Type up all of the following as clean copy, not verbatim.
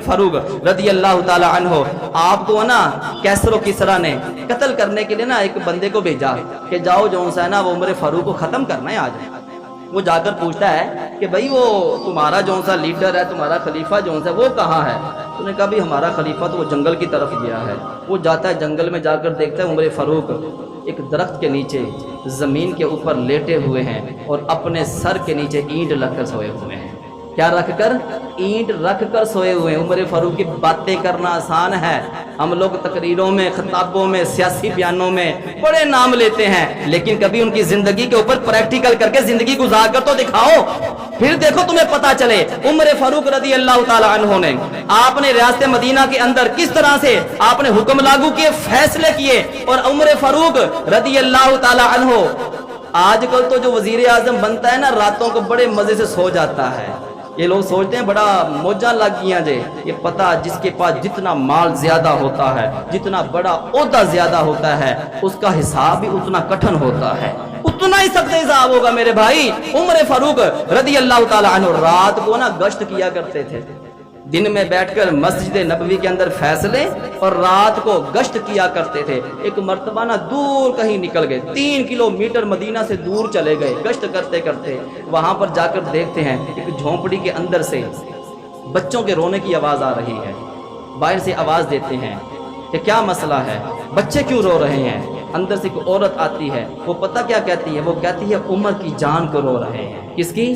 फारूक रदी अल्लाह ताला अन्हो, आपको ना कैसर किसरा ने कत्ल करने के लिए ना एक बंदे को भेजा कि जाओ जो सा है ना वो उमर फारूक को ख़त्म करना है आज। वो जाकर पूछता है कि भाई वो तुम्हारा जो सा लीडर है, तुम्हारा खलीफा जो सा वो कहाँ है? उसने कहा भाई हमारा खलीफा तो वो जंगल की तरफ गया है। वो जाता है जंगल में, जाकर देखता है उमर फारूक एक दरख्त के नीचे ज़मीन के ऊपर लेटे हुए हैं और अपने सर के नीचे ईंट रखकर सोए हुए हैं। क्या रख कर? ईंट रख कर सोए हुए हैं। उमर फारूक की बातें करना आसान है, हम लोग तकरीरों में, खिताबों में, सियासी बयानों में बड़े नाम लेते हैं, लेकिन कभी उनकी जिंदगी के ऊपर प्रैक्टिकल करके जिंदगी गुजार कर तो दिखाओ, फिर देखो तुम्हें पता चले। उमर फारूक रदी अल्लाह ताला अन्हो ने आपने रियासत मदीना के अंदर किस तरह से आपने हुक्म लागू किए, फैसले किए। और उमर फारूक रदी अल्लाह ताला अन्हो आजकल तो जो वजीर आजम बनता है ना, रातों को बड़े मजे से सो जाता है। ये लोग सोचते हैं बड़ा मौजा लग गया जे, ये पता जिसके पास जितना माल ज्यादा होता है, जितना बड़ा ओहदा ज्यादा होता है, उसका हिसाब भी उतना कठिन होता है, उतना ही सख्त हिसाब होगा मेरे भाई। उमर फारूक रदी अल्लाह ताला अन्हु रात को ना गश्त किया करते थे, दिन में बैठकर मस्जिद नबवी के अंदर फैसले और रात को गश्त किया करते थे। एक मर्तबा ना दूर कहीं निकल गए, 3 किलोमीटर मदीना से दूर चले गए गश्त करते करते। वहां पर जाकर देखते हैं एक झोंपड़ी के अंदर से बच्चों के रोने की आवाज आ रही है। बाहर से आवाज देते हैं कि क्या मसला है, बच्चे क्यों रो रहे हैं? अंदर से कोई औरत आती है, वो पता क्या कहती है? वो कहती है उमर की जान को रो रहे हैं। किसकी?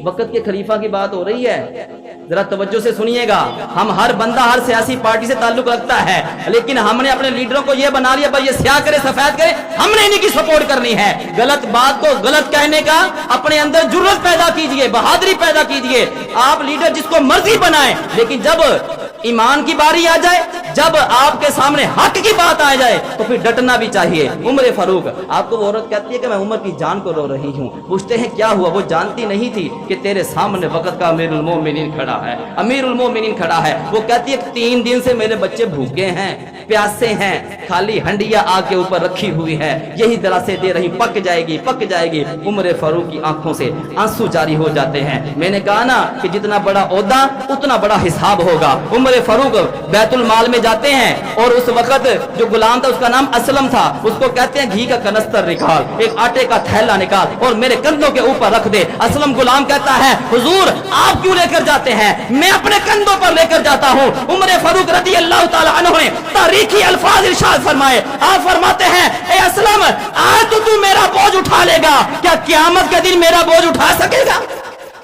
वक्त के खलीफा की बात हो रही है, जरा तवज्जो से सुनिएगा। हम हर बंदा हर सियासी पार्टी से ताल्लुक रखता है, लेकिन हमने अपने लीडरों को ये बना लिया भाई ये स्याह करे सफेद करे, हमने इन्हीं की सपोर्ट करनी है। गलत बात को गलत कहने का अपने अंदर जुर्रत पैदा कीजिए, बहादुरी पैदा कीजिए। आप लीडर जिसको मर्जी बनाए, लेकिन जब ईमान की बारी आ जाए, जब आपके सामने हक की बात आ जाए तो फिर डटना भी चाहिए। उमर फारूक, आपको वो औरत कहती है कि मैं उमर की जान को रो रही हूँ। पूछते हैं क्या हुआ? वो जानती नहीं थी कि तेरे सामने वक्त का अमीरुल मोमिनीन खड़ा है, अमीरुल मोमिनीन खड़ा है। वो कहती है 3 दिन से मेरे बच्चे भूखे हैं, प्यासे हैं, खाली हंडिया आग के ऊपर रखी हुई है, यही तरह से दे रही, पक जाएगी पक जाएगी। उमर फारूक की आंखों से आंसू जारी हो जाते हैं। मैंने कहा ना कि जितना बड़ा ओहदा उतना बड़ा हिसाब होगा। उमर फारूक बैतुल माल में जाते हैं और उस वक्त जो गुलाम था उसका नाम असलम था, उसको कहते हैं घी का कनस्तर निकाल, एक आटे का थैला निकाल और मेरे कंधों के ऊपर रख दे। असलम गुलाम कहता है हुजूर आप क्यों लेकर जाते हैं? मैं अपने कंधों पर लेकर जाता हूँ। उमर फारूक रदी अल्लाह ताला अन्हु ने तारीखी अल्फाज इरशाद फरमाए। आप फरमाते हैं ए असलम आज तो तू मेरा बोझ उठा लेगा, क्या क़यामत के दिन मेरा बोझ उठा सकेगा?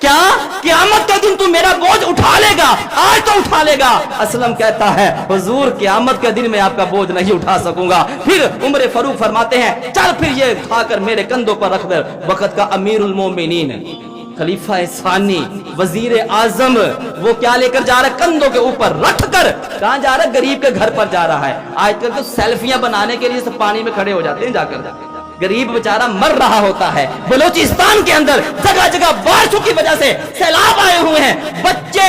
क्या क़यामत के दिन तू मेरा बोझ उठा लेगा? आज तो उठा लेगा। असलम कहता है हुजूर क़यामत के दिन मैं आपका बोझ नहीं उठा सकूंगा। फिर उमर फारूक फरमाते हैं चल फिर ये उठाकर मेरे कंधों पर रख दे। वक्त का अमीरुल मोमिनीन खलीफा सानी वजीर आजम वो क्या लेकर जा रहा है? कंधों के ऊपर रख कर कहां जा रहा है? गरीब के घर पर जा रहा है। आजकल तो सेल्फियां बनाने के लिए सब पानी में खड़े हो जाते हैं जाकर, गरीब बेचारा मर रहा होता है। बलूचिस्तान के अंदर जगह जगह बारिशों की वजह से सैलाब आए हुए हैं, बच्चे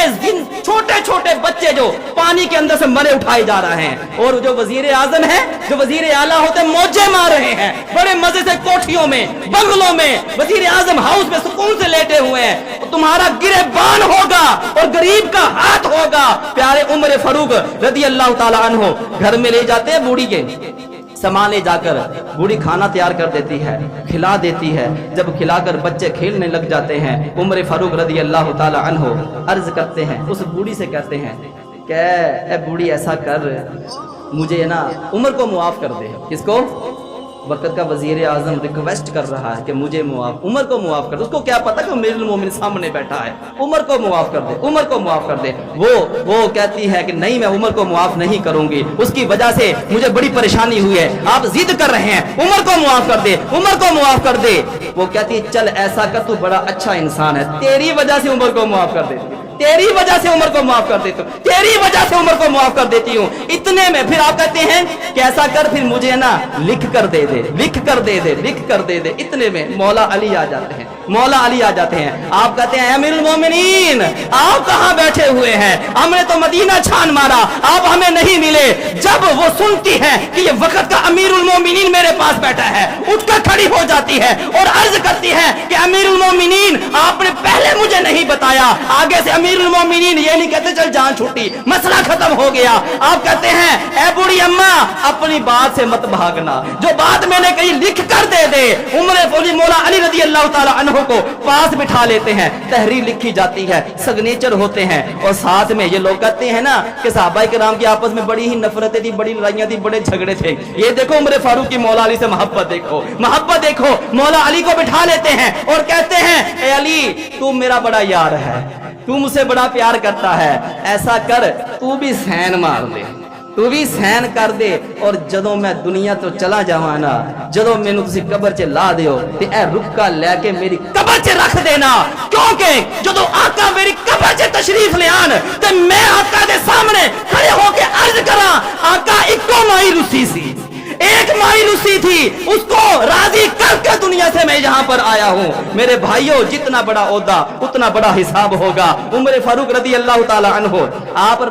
छोटे छोटे बच्चे जो पानी के अंदर से मरे उठाए जा रहे हैं, और जो वजीर आजम है, जो वजीर आला होते मौजे मार रहे हैं बड़े मजे से, कोठियों में बंगलों में वजीर आजम हाउस में सुकून से लेटे हुए हैं। तुम्हारा गिरेबान होगा और गरीब का हाथ होगा। प्यारे उमर फारूक रदी अल्लाह ताला अन्हु घर में ले जाते हैं बूढ़ी के, सामान ले जाकर बूढ़ी खाना तैयार कर देती है, खिला देती है। जब खिलाकर बच्चे खेलने लग जाते हैं, उमर फारूक रदी अल्लाह ताला अन्हु अर्ज करते हैं, उस बूढ़ी से कहते हैं क्या ए बूढ़ी ऐसा कर, मुझे ना उमर को मुआफ कर दे। किसको? वक्त का वजीर आजम रिक्वेस्ट कर रहा है कि मुझे मुआफ, उमर को मुआफ कर दे। उसको क्या पता कि अमीरुल मोमिनीन सामने बैठा है, उमर को मुआफ कर दे, उमर को मुआफ कर दे। वो कहती है कि नहीं मैं उमर को मुआफ नहीं करूंगी, उसकी वजह से मुझे बड़ी परेशानी हुई है, आप जिद कर रहे हैं, उमर को मुआफ कर दे, उमर को मुआफ कर दे। वो कहती है चल ऐसा कर, तू बड़ा अच्छा इंसान है, तेरी वजह से उमर को मुआफ कर दे, तेरी वजह से उमर को माफ कर देती हूँ, तेरी वजह से उमर को माफ कर देती हूँ। इतने में फिर आप कहते हैं कैसा कर, फिर मुझे ना लिख कर दे दे, लिख कर दे दे, लिख कर दे दे। इतने में मौला अली आ जाते हैं। मौला अली आ जाते हैं। आप कहते हैं अमीरुल मोमिनीन आप कहां बैठे हुए हैं, हमने तो मदीना छान मारा, आप हमें नहीं मिले। जब वो सुनती है कि ये वक्त का अमीरुल मोमिनीन मेरे पास बैठा है, उठकर खड़ी हो जाती है और अर्ज करती है कि अमीरुल मोमिनीन आपने पहले मुझे नहीं बताया। आगे से अमीरुल मोमिनीन ये नहीं कहते चल जान छूटी, मसला खत्म हो गया। आप कहते हैं ए बूढ़ी अम्मा अपनी बात से मत भागना, जो बात मैंने कही लिख कर दे दे। उम्र फौजी मौला अली रजी अल्लाह ताला अन्हु को पास बिठा लेते हैं, तहरीर लिखी जाती है, सिग्नेचर होते हैं। और साथ में ये लोग कहते हैं ना कि सहाबा किराम की आपस में बड़ी ही नफरतें थी, बड़ी लड़ाइयां थी, बड़े झगड़े थे। ये देखो उम्र फारूक की मौला अली से मोहब्बत देखो, मोहब्बत देखो। मौला अली को बिठा लेते हैं और कहते हैं ए अली तू मेरा बड़ा यार है, तू मुझसे बड़ा प्यार करता है, ऐसा कर तू भी सहन मार दे, तू भी सहन कर दे। और जदों मैं दुनिया तो चला जावा ना, जदों मैनू तुसी कबर च ला दियो ते ए रुक्का लेके मेरी कबर च रख देना, क्योंकि जदों आका मेरी कबर च तशरीफ ले आन ते मैं आका दे सामने खड़े होके अर्ज करा आका इको माई रुसी सी, एक माई रुसी थी, उसको राजी करके दुनिया से मैं यहाँ पर आया हूँ। मेरे भाइयों जितना बड़ा ओहदा उतना बड़ा हिसाब होगा। उमर फारूक रदी अल्लाह ताला अन्हु आप